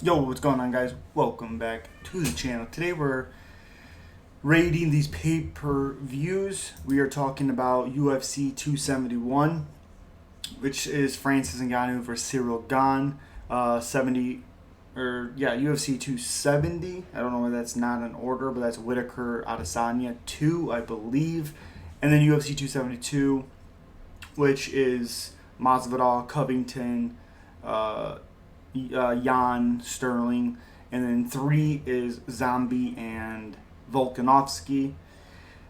Yo, what's going on, guys? Welcome back to the channel. Today we're rating these pay-per-views. We are talking about UFC 271, which is Francis Ngannou versus Cyril Gane. 70 or yeah, UFC 270. I don't know why that's not in order, but that's Whitaker Adesanya 2, I believe. And then UFC 272, which is Masvidal, Covington, Jan Sterling, and then 3 is Zombie and Volkanovski,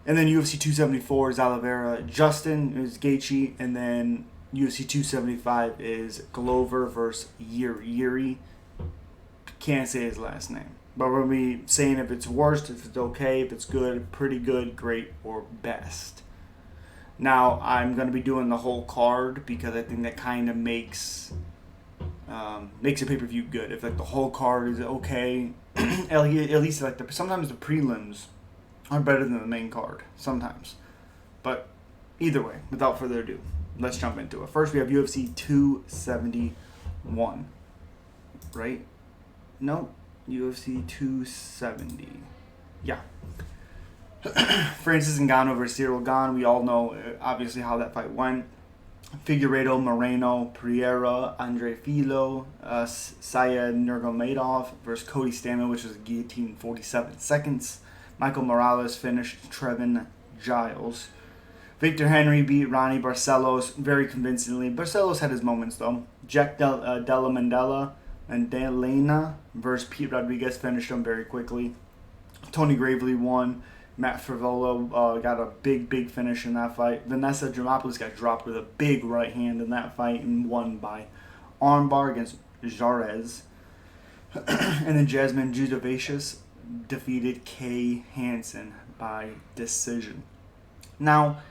and then UFC 274 is Oliveira Justin is Gaethje, and then UFC 275 is Glover versus Yuri. Can't say his last name, but we're gonna be saying if it's worst, if it's okay, if it's good, pretty good, great, or best. Now I'm gonna be doing the whole card because I think that kind of makes a pay per view good. If like the whole card is okay, at least like sometimes the prelims are better than the main card sometimes. But either way, without further ado, let's jump into it. First, we have UFC 271, right? No, UFC 270. Yeah. Francis Ngannou versus Cyril Gane. We all know obviously how that fight went. Figueiredo, Moreno, Pereira, Andre Filo, Syed Nurmagomedov versus Cody Stamann, which was a guillotine 47 seconds. Michael Morales finished Trevin Giles. Victor Henry beat Ronnie Barcelos very convincingly. Barcelos had his moments though. Jack Della Mandela and Delena versus Pete Rodriguez finished him very quickly. Tony Gravely won. Matt Frivola got a big finish in that fight. Vanessa Demopoulos got dropped with a big right hand in that fight and won by armbar against Jarez. And then Jasmine Judovicius defeated Kay Hansen by decision. Now,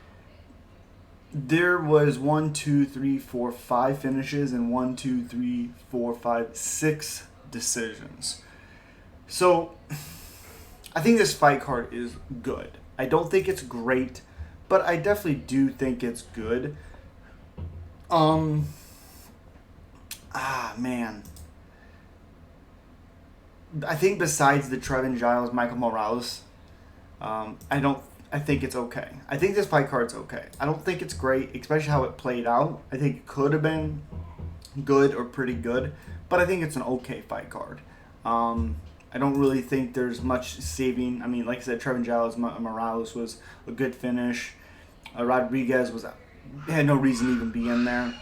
there was 1, 2, 3, 4, 5 finishes and 1, 2, 3, 4, 5, 6 decisions. So I think this fight card is good. I don't think it's great, but I definitely do think it's good. Man. I think besides the Trevin Giles, Michael Morales, I think it's okay. I think this fight card's okay. I don't think it's great, especially how it played out. I think it could have been good or pretty good, but I think it's an okay fight card. I don't really think there's much saving. I mean, like I said, Trevin Giles Morales was a good finish. Rodriguez had no reason to even be in there.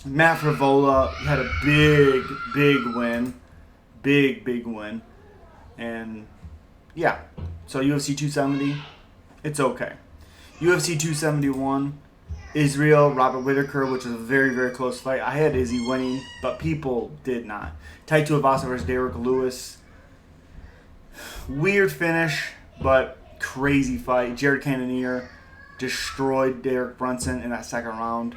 Matt Frivola had a big win. Big win. And yeah, so UFC 270, it's okay. UFC 271, Israel, Robert Whitaker, which was a very close fight. I had Izzy winning, but people did not. Tai Tuivasa versus Derek Lewis. Weird finish, but crazy fight. Jared Cannonier destroyed Derek Brunson in that second round.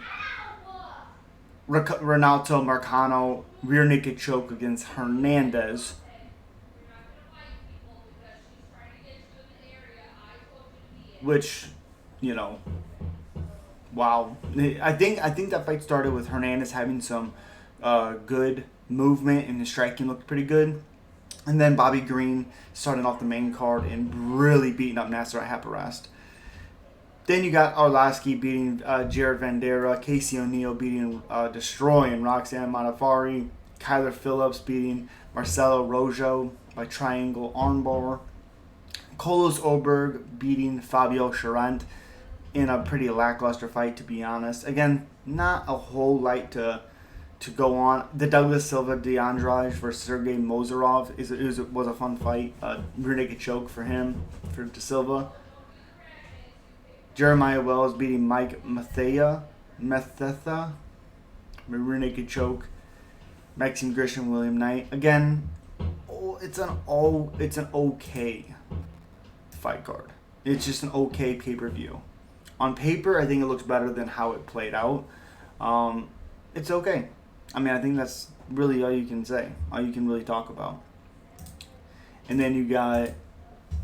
Renato Marcano rear naked choke against Hernandez. Which, wow. I think that fight started with Hernandez having some good movement and his striking looked pretty good. And then Bobby Green starting off the main card and really beating up Nasser Haqparast. Then you got Arlovsky beating Jared Vanderaa, Casey O'Neill destroying Roxanne Modafferi, Kyler Phillips beating Marcelo Rojo by triangle armbar, Carlos Oberg beating Fabio Cherant in a pretty lackluster fight, to be honest. Again, not a whole lot to go on. The Douglas Silva DeAndrade versus Sergey Mozarov was a fun fight. Rear naked choke for him, for De Silva. Jeremiah Wells beating Mike Methetha. Rear naked choke. Maxime Grishin, William Knight. Again, it's an okay fight card. It's just an okay pay-per-view. On paper, I think it looks better than how it played out. It's okay. I mean, I think that's really all you can say, all you can really talk about. And then you got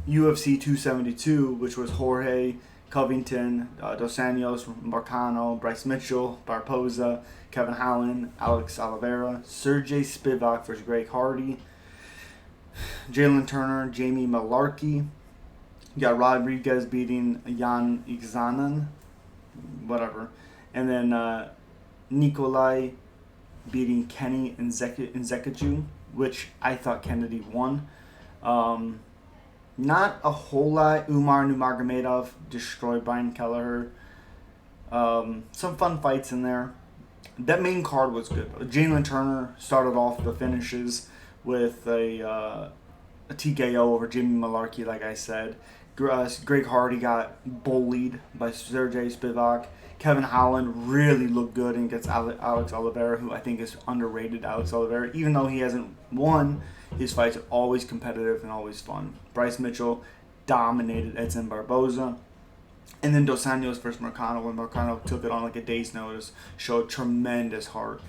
UFC 272, which was Jorge Covington, Dos Anjos, Marcano, Bryce Mitchell, Barboza, Kevin Holland, Alex Oliveira, Sergey Spivak versus Greg Hardy, Jalen Turner, Jamie Malarkey. You got Rodriguez beating Jan Ixanan, whatever. And then Nikolai beating Kenny Nzekaju, which I thought Kennedy won. Not a whole lot. Umar Nurmagomedov destroyed Brian Kelleher. Some fun fights in there. That main card was good. Jalen Turner started off the finishes with a TKO over Jimmy Malarkey, like I said. Greg Hardy got bullied by Sergey Spivak. Kevin Holland really looked good against Alex Oliveira, who I think is underrated. Alex Oliveira, even though he hasn't won, his fights are always competitive and always fun. Bryce Mitchell dominated Edson Barboza. And then Dos Anjos versus Marcano, when Marcano took it on like a day's notice, showed tremendous heart.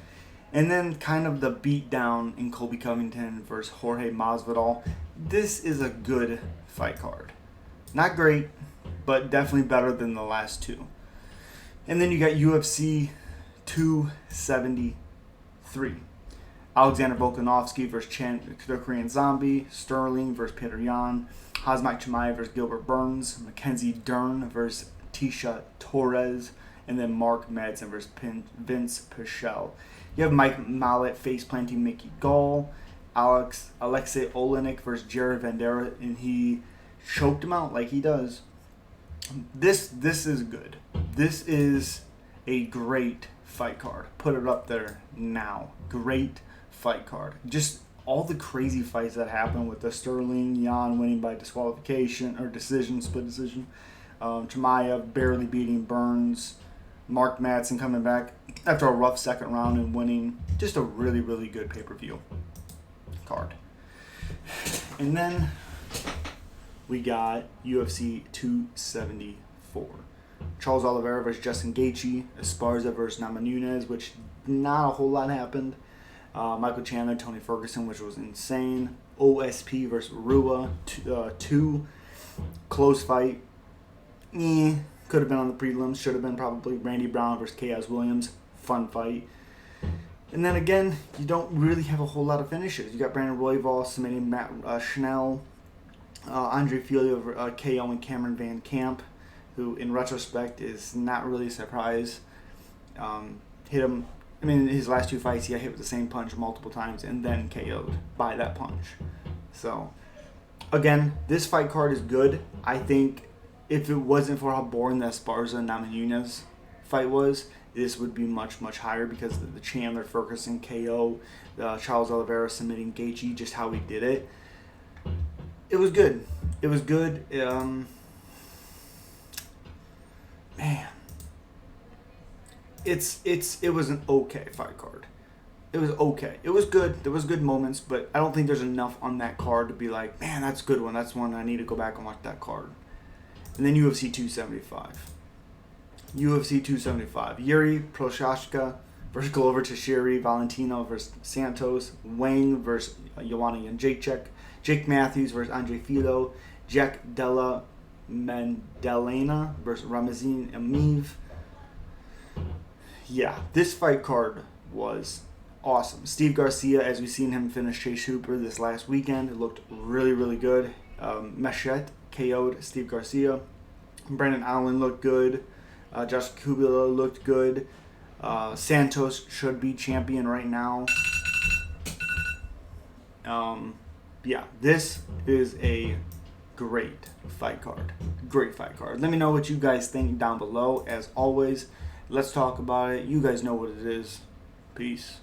And then kind of the beatdown in Colby Covington versus Jorge Masvidal. This is a good fight card. Not great, but definitely better than the last two. And then you got UFC 273. Alexander Volkanovski versus the Korean Zombie. Sterling versus Petr Yan. Khamzat Chimaev versus Gilbert Burns. Mackenzie Dern versus Tisha Torres. And then Mark Madsen versus Vince Pichel. You have Mike Mallet face-planting Mickey Gall. Alexei Olenek versus Jared Vanderaa, and he choked him out like he does. This is good. This is a great fight card. Put it up there now. Great fight card. Just all the crazy fights that happen with the Sterling, Yan winning by disqualification or decision, split decision. Chimaev barely beating Burns. Mark Madsen coming back after a rough second round and winning. Just a really, really good pay-per-view card. And then we got UFC 274. Charles Oliveira versus Justin Gaethje. Esparza versus Namajunas, which not a whole lot happened. Michael Chandler, Tony Ferguson, which was insane. OSP versus Rua, 2. Close fight. Could have been on the prelims. Should have been probably. Randy Brown versus Chaos Williams. Fun fight. And then again, you don't really have a whole lot of finishes. You got Brandon Royval submitting Matt Schnell. Andre Fili KO and Cameron Van Camp, who in retrospect is not really a surprise. Hit him. I mean, his last two fights, he got hit with the same punch multiple times and then KO'd by that punch. So, again, this fight card is good. I think if it wasn't for how boring the Esparza and Namajunas fight was, this would be much, much higher because of the Chandler Ferguson KO, Charles Oliveira submitting Gaethje, just how he did it. It was good. It was good. Man. It was an okay fight card. It was okay. It was good. There was good moments, but I don't think there's enough on that card to be like, man, that's a good one. That's one I need to go back and watch that card. And then UFC 275. UFC 275. Yuri Prochazka versus Glover Teixeira. Valentino versus Santos. Wang versus Joanna Jędrzejczyk. Jake Matthews versus Andre Filo. Jack Della Maddalena versus Ramazan Emeev. Yeah, this fight card was awesome. Steve Garcia, as we've seen him finish Chase Hooper this last weekend, looked really, really good. Machete KO'd Steve Garcia. Brandon Allen looked good. Josh Kubila looked good. Santos should be champion right now. Yeah, this is a great fight card. Great fight card. Let me know what you guys think down below. As always, let's talk about it. You guys know what it is. Peace.